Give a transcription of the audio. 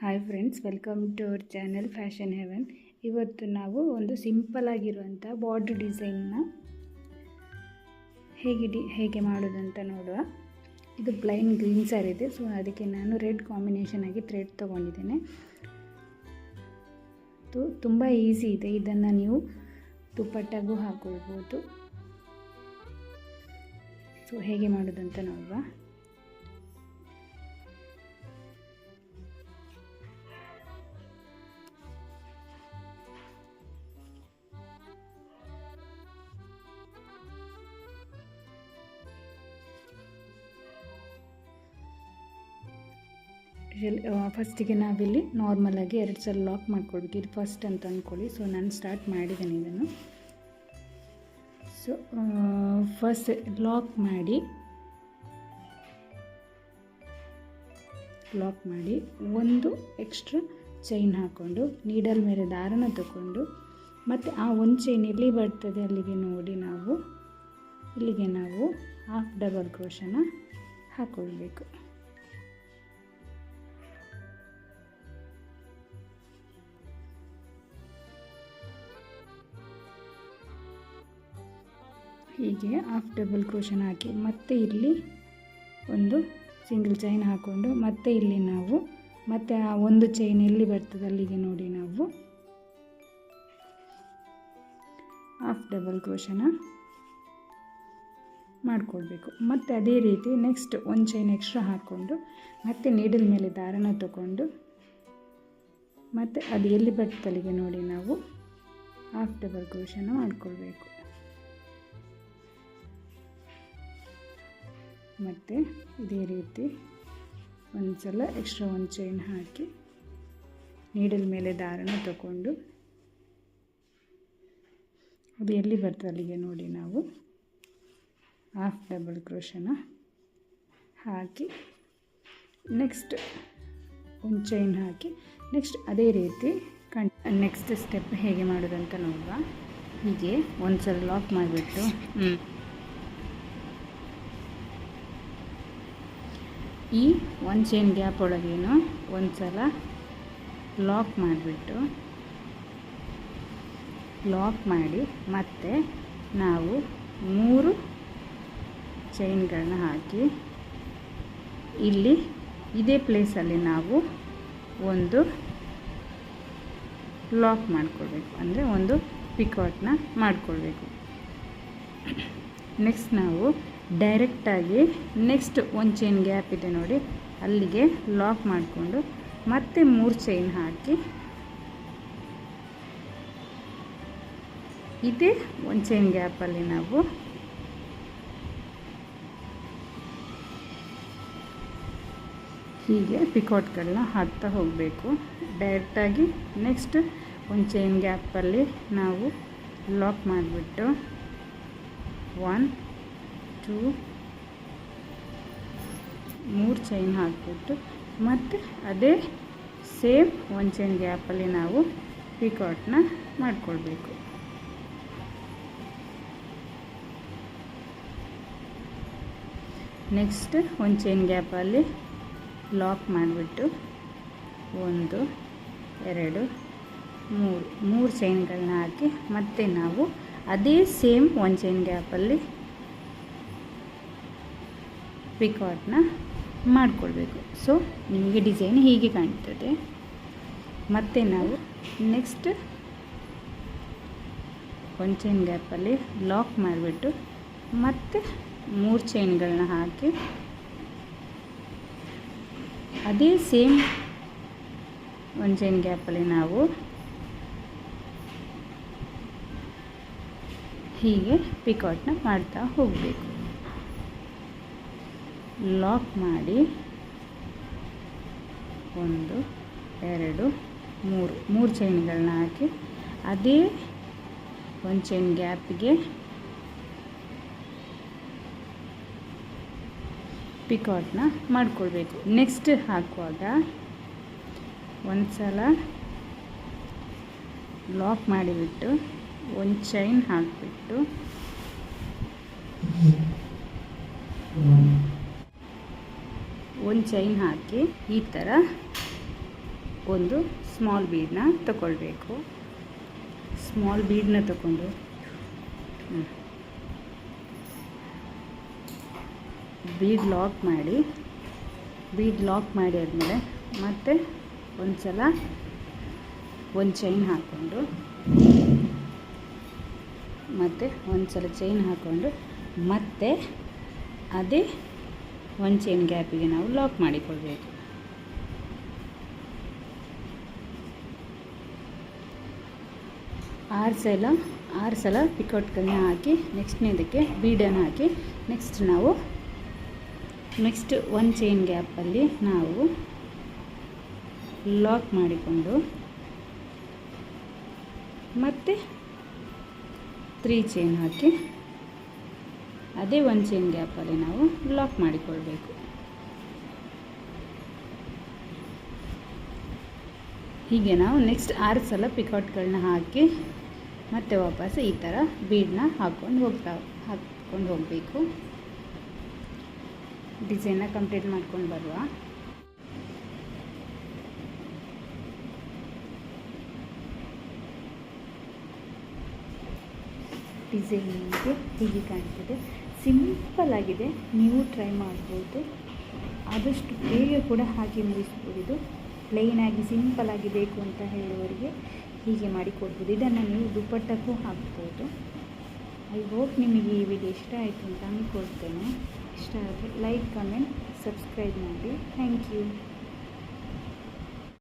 Hi friends, welcome to our channel fashion heaven. ಇವತ್ತು ನಾವು ಒಂದು ಸಿಂಪಲ್ ಆಗಿರುವಂಥ ಬಾರ್ಡರ್ ಡಿಸೈನ್ನ ಹೇಗೆ ಮಾಡೋದಂತ ನೋಡುವ. ಇದು ಪ್ಲೈನ್ ಗ್ರೀನ್ ಸ್ಯಾರಿ ಇದೆ, ಸೊ ಅದಕ್ಕೆ ನಾನು ರೆಡ್ ಕಾಂಬಿನೇಷನ್ ಆಗಿ ಥ್ರೆಡ್ ತೊಗೊಂಡಿದ್ದೇನೆ. ತುಂಬ ಈಸಿ ಇದೆ, ಇದನ್ನು ನೀವು ದುಪ್ಪಟ್ಟಾಗೂ ಹಾಕೊಳ್ಬೋದು. ಸೊ ಹೇಗೆ ಮಾಡೋದಂತ ನೋಡುವ. ಫಸ್ಟಿಗೆ ನಾವಿಲ್ಲಿ ನಾರ್ಮಲಾಗಿ 2 ಸಲ ಲಾಕ್ ಮಾಡ್ಕೊಳ್ಬೇಕು. ಇದು ಫಸ್ಟ್ ಅಂತ ಅಂದ್ಕೊಳ್ಳಿ. ಸೊ ನಾನು ಸ್ಟಾರ್ಟ್ ಮಾಡಿದ್ದೇನೆ ಇದನ್ನು. ಸೊ ಫಸ್ಟ್ ಲಾಕ್ ಮಾಡಿ ಒಂದು ಎಕ್ಸ್ಟ್ರಾ ಚೈನ್ ಹಾಕ್ಕೊಂಡು ನೀಡಲ್ ಮೇಲೆ ದಾರನ ತಗೊಂಡು ಮತ್ತು ಆ ಒಂದು ಚೈನ್ ಎಲ್ಲಿ ಬರ್ತದೆ ಇಲ್ಲಿಗೆ ನಾವು ಹಾಫ್ ಡಬಲ್ ಕ್ರೋಶನ ಹಾಕ್ಕೊಳ್ಬೇಕು. ಹೀಗೆ ಹಾಫ್ ಡಬಲ್ ಕ್ರೋಶನ್ ಹಾಕಿ ಮತ್ತೆ ಇಲ್ಲಿ ಒಂದು ಸಿಂಗಲ್ ಚೈನ್ ಹಾಕ್ಕೊಂಡು ಮತ್ತೆ ಇಲ್ಲಿ ನಾವು ಮತ್ತೆ ಆ ಒಂದು ಚೈನ್ ಎಲ್ಲಿ ಬರ್ತದೆ ಅಲ್ಲಿಗೆ ನೋಡಿ ನಾವು ಹಾಫ್ ಡಬಲ್ ಕ್ರೋಶನ ಮಾಡಿಕೊಳ್ಬೇಕು. ಮತ್ತು ಅದೇ ರೀತಿ ನೆಕ್ಸ್ಟ್ ಒಂದು ಚೈನ್ ಎಕ್ಸ್ಟ್ರಾ ಹಾಕ್ಕೊಂಡು ಮತ್ತೆ ನೀಡಲ್ ಮೇಲೆ ದಾರನ ತಗೊಂಡು ಮತ್ತು ಅದು ಎಲ್ಲಿ ಬರ್ತದೆ ಅಲ್ಲಿಗೆ ನೋಡಿ ನಾವು ಹಾಫ್ ಡಬಲ್ ಕ್ರೋಶನ ಮಾಡಿಕೊಳ್ಬೇಕು. ಮತ್ತು ಇದೇ ರೀತಿ ಒಂದು ಸಲ ಎಕ್ಸ್ಟ್ರಾ ಒಂದು ಚೈನ್ ಹಾಕಿ ನೀಡಲ್ ಮೇಲೆ ದಾರನ ತಗೊಂಡು ಅದು ಎಲ್ಲಿ ಬರ್ತದೆ ಅಲ್ಲಿಗೆ ನೋಡಿ ನಾವು ಹಾಫ್ ಡಬಲ್ ಕ್ರೋಶನ ಹಾಕಿ ನೆಕ್ಸ್ಟ್ ಒಂದು ಚೈನ್ ಹಾಕಿ ನೆಕ್ಸ್ಟ್ ಅದೇ ರೀತಿ ನೆಕ್ಸ್ಟ್ ಸ್ಟೆಪ್ ಹೇಗೆ ಮಾಡೋದಂತ ನೋಡುವ. ಹೀಗೆ ಒಂದು ಸಲ ಲಾಕ್ ಮಾಡಿಬಿಟ್ಟು ಈ ಒಂದು ಚೈನ್ ಗ್ಯಾಪ್ ಒಳಗೇನು ಒಂದು ಸಲ ಲಾಕ್ ಮಾಡಿ ಮತ್ತೆ ನಾವು 3 ಚೈನ್ಗಳನ್ನ ಹಾಕಿ ಇಲ್ಲಿ ಇದೇ ಪ್ಲೇಸಲ್ಲಿ ನಾವು ಒಂದು ಲಾಕ್ ಮಾಡಿಕೊಳ್ಬೇಕು, ಅಂದರೆ ಒಂದು ಪಿಕಾಟ್ನ ಮಾಡಿಕೊಳ್ಬೇಕು. ನೆಕ್ಸ್ಟ್ ನಾವು ಡೈರೆಕ್ಟಾಗಿ ನೆಕ್ಸ್ಟ್ ಒಂದು ಚೈನ್ ಗ್ಯಾಪ್ ಇದೆ ನೋಡಿ ಅಲ್ಲಿಗೆ ಲಾಕ್ ಮಾಡಿಕೊಂಡು ಮತ್ತೆ 3 ಚೈನ್ ಹಾಕಿ ಇದೇ ಒಂದು ಚೈನ್ ಗ್ಯಾಪಲ್ಲಿ ನಾವು ಹೀಗೆ ಪಿಕಾಟ್ಗಳನ್ನ ಹಾಕ್ತಾ ಹೋಗಬೇಕು. ಡೈರೆಕ್ಟಾಗಿ ನೆಕ್ಸ್ಟ್ ಒಂದು ಚೈನ್ ಗ್ಯಾಪಲ್ಲಿ ನಾವು ಲಾಕ್ ಮಾಡಿಬಿಟ್ಟು 1 2 3 ಚೈನ್ ಹಾಕಿಬಿಟ್ಟು ಮತ್ತು ಅದೇ ಸೇಮ್ ಒಂದು ಚೈನ್ ಗ್ಯಾಪಲ್ಲಿ ನಾವು ಪಿಕಾಟ್ನ ಮಾಡಿಕೊಳ್ಬೇಕು. ನೆಕ್ಸ್ಟ್ ಒಂದು ಚೈನ್ ಗ್ಯಾಪಲ್ಲಿ ಲಾಕ್ ಮಾಡಿಬಿಟ್ಟು 1 2 3 ಚೈನ್ಗಳನ್ನ ಹಾಕಿ ಮತ್ತು ನಾವು ಅದೇ ಸೇಮ್ ಒಂದು ಚೈನ್ ಗ್ಯಾಪಲ್ಲಿ ಪಿಕಾಟ್ನ ಮಾಡಿಕೊಳ್ಬೇಕು. ಸೊ ನಿಮಗೆ ಡಿಸೈನ್ ಹೀಗೆ ಕಾಣ್ತದೆ. ಮತ್ತು ನಾವು ನೆಕ್ಸ್ಟ್ ಒಂದು ಚೈನ್ ಗ್ಯಾಪಲ್ಲಿ ಲಾಕ್ ಮಾಡಿಬಿಟ್ಟು ಮತ್ತೆ 3 ಚೈನ್ಗಳನ್ನ ಹಾಕಿ ಅದೇ ಸೇಮ್ ಒಂದು ಚೈನ್ ಗ್ಯಾಪಲ್ಲಿ ನಾವು ಹೀಗೆ ಪಿಕಾಟ್ನ ಮಾಡ್ತಾ ಹೋಗಬೇಕು. ಲಾಕ್ ಮಾಡಿ 1 2 3 ಚೈನ್ಗಳನ್ನ ಹಾಕಿ ಅದೇ ಒಂದು ಚೈನ್ ಗ್ಯಾಪಿಗೆ ಪಿಕಾಟ್ನ ಮಾಡಿಕೊಳ್ಬೇಕು. ನೆಕ್ಸ್ಟ್ ಹಾಕುವಾಗ ಒಂದು ಸಲ ಲಾಕ್ ಮಾಡಿಬಿಟ್ಟು ಒಂದು ಚೈನ್ ಹಾಕಿಬಿಟ್ಟು ಒಂದು ಚೈನ್ ಹಾಕಿ ಈ ಥರ ಒಂದು ಸ್ಮಾಲ್ ಬೀಡನ್ನ ತಗೊಳ್ಬೇಕು. ಸ್ಮಾಲ್ ಬೀಡನ್ನ ತಗೊಂಡು ಬೀಡ್ ಲಾಕ್ ಮಾಡಿ ಆದಮೇಲೆ ಮತ್ತೆ ಒಂದು ಸಲ ಒಂದು ಚೈನ್ ಹಾಕ್ಕೊಂಡು ಮತ್ತೆ ಅದೇ ಒಂದು ಚೈನ್ ಗ್ಯಾಪಿಗೆ ನಾವು ಲಾಕ್ ಮಾಡಿಕೊಳ್ಬೇಕು. ಆರು ಸಲ ಪಿಕೋಟ್ಗಳನ್ನ ಹಾಕಿ ನೆಕ್ಸ್ಟ್ನೇದಕ್ಕೆ ಬೀಡನ್ನು ಹಾಕಿ ನೆಕ್ಸ್ಟ್ ಒಂದು ಚೈನ್ ಗ್ಯಾಪಲ್ಲಿ ನಾವು ಲಾಕ್ ಮಾಡಿಕೊಂಡು ಮತ್ತೆ 3 ಚೈನ್ ಹಾಕಿ ಅದೇ ಒಂದು ಚೈನ್ ಗ್ಯಾಪಲ್ಲಿ ನಾವು ಲಾಕ್ ಮಾಡಿಕೊಳ್ಬೇಕು. ಹೀಗೆ ನಾವು ನೆಕ್ಸ್ಟ್ 6 ಸಲ ಪಿಕಾಟ್ಗಳನ್ನ ಹಾಕಿ ಮತ್ತೆ ವಾಪಸ್ ಈ ಥರ ಬೀಡನ್ನ ಹಾಕ್ಕೊಂಡು ಹೋಗಬೇಕು. ಡಿಸೈನ್ನ ಕಂಪ್ಲೀಟ್ ಮಾಡ್ಕೊಂಡು ಬರುವ. ಡಿಸೈನಿಗೆ ಹೀಗೆ ಕಾಣ್ತದೆ. ಸಿಂಪಲ್ ಆಗಿದೆ, ನೀವು ಟ್ರೈ ಮಾಡ್ಬೋದು. ಆದಷ್ಟು ಬೇಗ ಕೂಡ ಹಾಕಿ ಮುಗಿಸ್ಬೋದು. ಇದು ಪ್ಲೈನಾಗಿ ಸಿಂಪಲ್ಲಾಗಿ ಬೇಕು ಅಂತ ಹೇಳುವವರಿಗೆ ಹೀಗೆ ಮಾಡಿಕೊಡ್ಬೋದು. ಇದನ್ನು ನೀವು ದುಪ್ಪಟ್ಟಕ್ಕೂ ಹಾಕ್ಬೋದು. ಐ ಹೋಪ್ ನಿಮಗೆ ಈ ವಿಡಿಯೋ ಇಷ್ಟ ಆಯಿತು ಅಂತ ಅಂದ್ಕೊಳ್ತೇನೆ. ಇಷ್ಟ ಆದರೆ ಲೈಕ್, ಕಮೆಂಟ್, ಸಬ್ಸ್ಕ್ರೈಬ್ ಮಾಡಿ. Thank you.